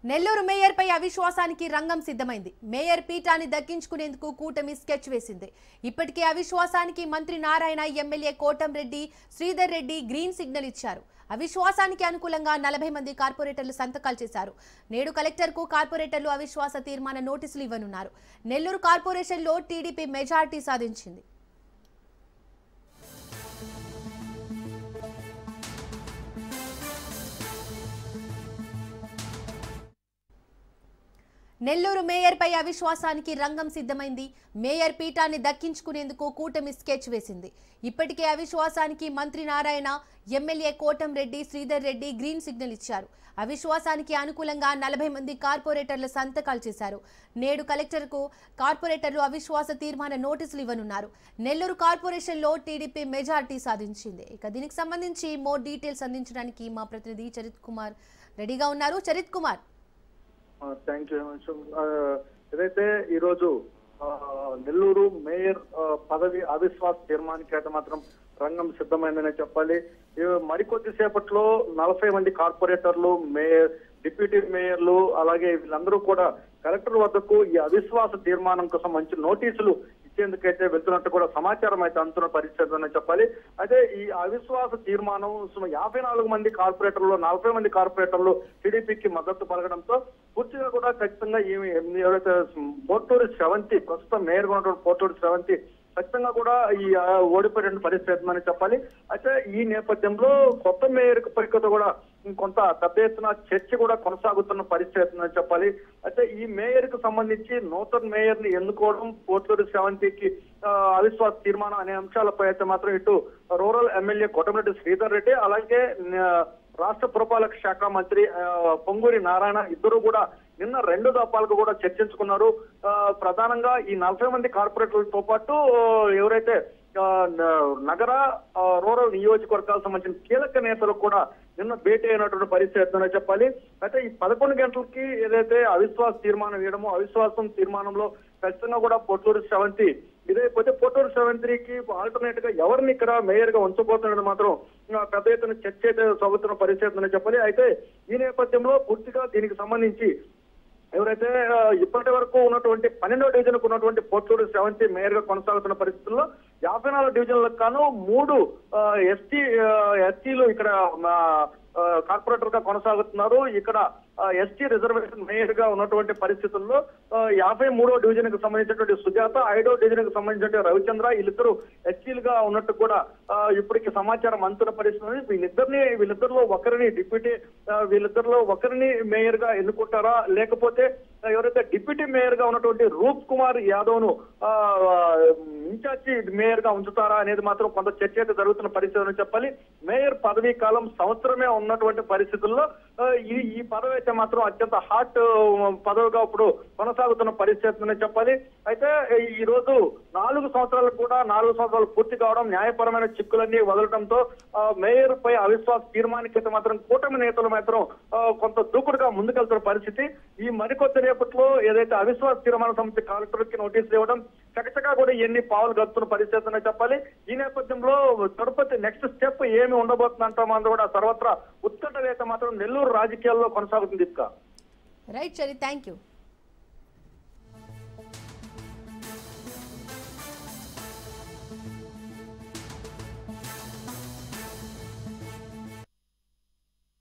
Nellore mayor పై అవిశ్వాసానికి రంగం సిద్ధమైంది. Mayor పీఠాన్ని దక్కించుకునేందుకు కూటమి స్కెచ్ వేసింది. ఇప్పటికే అవిశ్వాసానికి మంత్రి Narayana, MLA Kotamreddy, Sridhar Reddy green signal ఇచ్చారు. అవిశ్వాసానికి అనుకూలంగా 40 మంది కార్పొరేటర్లు సంతకాలు చేశారు. నేడు కలెక్టర్కు కార్పొరేటర్లు అవిశ్వాస తీర్మాన నోటీసులు ఇవ్వనున్నారు. నెల్లూరు కార్పొరేషన్లో టీడీపీ మెజార్టీ సాధించింది. నెల్లూరు మేయర్ పై అవిశ్వాసానికి రంగం సిద్ధమైంది. మేయర్ పీఠాన్ని దక్కించుకునేందుకు కూటమి స్కెచ్ వేసింది. ఇప్పటికే అవిశ్వాసానికి మంత్రి Narayana, MLA Kotamreddy, Sridhar Reddy green signal ఇచ్చారు. అవిశ్వాసానికి అనుకూలంగా 40 మంది కార్పొరేటర్లు సంతకాలు చేశారు. నేడు కలెక్టర్కు కార్పొరేటర్లు అవిశ్వాస తీర్మాన నోటీసులు ఇవ్వనున్నారు. నెల్లూరు కార్పొరేషన్లో టీడీపీ మెజార్టీ సాధించింది. ఇక దీనికి సంబంధించి మోర్ డీటెయిల్స్ అందించడానికి మా ప్రతినిధి చరిత్ కుమార్ రెడీగా ఉన్నారు. Charith Kumar, thank you. ఏదైతే ఈరోజు నెల్లూరు మేయర్ పదవి అవిశ్వాస తీర్మానానికి అయితే మాత్రం రంగం సిద్ధమైందనే చెప్పాలి. మరికొద్ది సేపట్లో 40 మంది కార్పొరేటర్లు, మేయర్, డిప్యూటీ మేయర్లు, అలాగే వీళ్ళందరూ కూడా కలెక్టర్ వద్దకు ఈ అవిశ్వాస తీర్మానం కోసం మంచి నోటీసులు ఇచ్చేందుకైతే వెళ్తున్నట్టు కూడా సమాచారం అయితే అందుతున్న పరిస్థితి అని చెప్పాలి. అయితే ఈ అవిశ్వాస తీర్మానం 54 మంది కార్పొరేటర్లు, 40 మంది కార్పొరేటర్లు టీడీపీకి మద్దతు పలకడంతో పూర్తిగా కూడా ఖచ్చితంగా ఎవరైతే పోటూరి శ్రవంతి, ప్రస్తుతం మేయర్ ఉన్నటువంటి పోటూరి శ్రవంతి ఖచ్చితంగా కూడా ఈ ఓడిపోయిన పరిస్థితి అని చెప్పాలి. అయితే ఈ నేపథ్యంలో కొత్త మేయర్ పరికతో కూడా కొంత పెద్ద ఎత్తున చర్చ కూడా కొనసాగుతున్న పరిస్థితి అని చెప్పాలి. అయితే ఈ మేయర్ కు సంబంధించి నూతన మేయర్ ని ఎన్నుకోవడం, పోటూరి శ్రవంతికి అవిశ్వాస తీర్మానం అనే అంశాలపై అయితే మాత్రం ఇటు రూరల్ ఎమ్మెల్యే కోటమిరెడ్డి శ్రీధర్ రెడ్డి, అలాగే రాష్ట్ర పురపాలక శాఖ మంత్రి పొంగూరి నారాయణ ఇద్దరు కూడా నిన్న 2 దఫాలకు కూడా చర్చించుకున్నారు. ప్రధానంగా ఈ 40 మంది కార్పొరేటర్లతో పాటు ఎవరైతే నగర, రూరల్ నియోజకవర్గాలకు సంబంధించిన కీలక నేతలు కూడా నిన్న భేటీ అయినటువంటి పరిస్థితి అని చెప్పాలి. అయితే ఈ 11 గంటలకి ఏదైతే అవిశ్వాస తీర్మానం వేయడమో, అవిశ్వాసం తీర్మానంలో ఖచ్చితంగా కూడా పోటూరి శ్రవంతి ఇదైపోతే పోటూరి శ్రవంతికి ఆల్టర్నేట్ గా ఎవరిని ఇక్కడ మేయర్ గా ఉంచబోతున్నది మాత్రం పెద్ద ఎత్తున చర్చ అయితే సాగుతున్న పరిస్థితి అని చెప్పాలి. అయితే ఈ నేపథ్యంలో పూర్తిగా దీనికి సంబంధించి ఎవరైతే ఇప్పటి వరకు ఉన్నటువంటి 12వ డివిజన్ కు ఉన్నటువంటి పోటూరి శ్రవంతి మేయర్ గా కొనసాగుతున్న పరిస్థితుల్లో 54 డివిజన్లకు గాను 3 ఎస్టీలు ఇక్కడ కార్పొరేటర్ గా కొనసాగుతున్నారు. ఇక్కడ ఎస్టీ రిజర్వేషన్ మేయర్ గా ఉన్నటువంటి పరిస్థితుల్లో 53వ డివిజన్ కు సంబంధించినటువంటి సుజాత, 5వ డివిజన్ కు సంబంధించిన రవిచంద్ర వీళ్ళిద్దరూ ఎస్టీలుగా ఉన్నట్టు కూడా ఇప్పటికి సమాచారం అందుతున్న పరిస్థితి. వీళ్ళిద్దరిలో ఒకరిని డిప్యూటీ, వీళ్ళిద్దరిలో ఒకరిని మేయర్ గా ఎన్నుకుంటారా, లేకపోతే ఎవరైతే డిప్యూటీ మేయర్ గా ఉన్నటువంటి రూప్ కుమార్ యాదవ్ ను ఇన్ఛార్జి మేయర్ గా ఉంచుతారా అనేది మాత్రం కొంత చర్చ అయితే జరుగుతున్న పరిస్థితి అని చెప్పాలి. మేయర్ పదవీ కాలం సంవత్సరమే ఉన్నటువంటి పరిస్థితుల్లో ఈ పదవి అయితే మాత్రం అత్యంత హాట్ పదవిగా ఇప్పుడు కొనసాగుతున్న పరిస్థితి అని చెప్పాలి. అయితే ఈ రోజు 4 సంవత్సరాలు పూర్తి కావడం, న్యాయపరమైన చిక్కులన్నీ వదలడంతో మేయర్ పై అవిశ్వాస తీర్మానానికి అయితే మాత్రం కూటమి నేతలు మాత్రం కొంత దూకుడుగా ముందుకెళ్తున్న పరిస్థితి. ఈ మరికొద్ది రేపట్లో ఏదైతే అవిశ్వాస తీర్మాన సమితి కలెక్టర్ కి నోటీసులు ఇవ్వడం, చకచకా కూడా ఎన్ని పావులు గడుతున్న పరిస్థితి అని చెప్పాలి. ఈ నేపథ్యంలో తిరుపతి నెక్స్ట్ స్టెప్ ఏమి ఉండబోతుందంటాం అందరూ కూడా సర్వత్రా ఉత్కంఠ అయితే మాత్రం నెల్లూరు రాజకీయాల్లో కొనసాగుతుంది. Right Chari, thank you.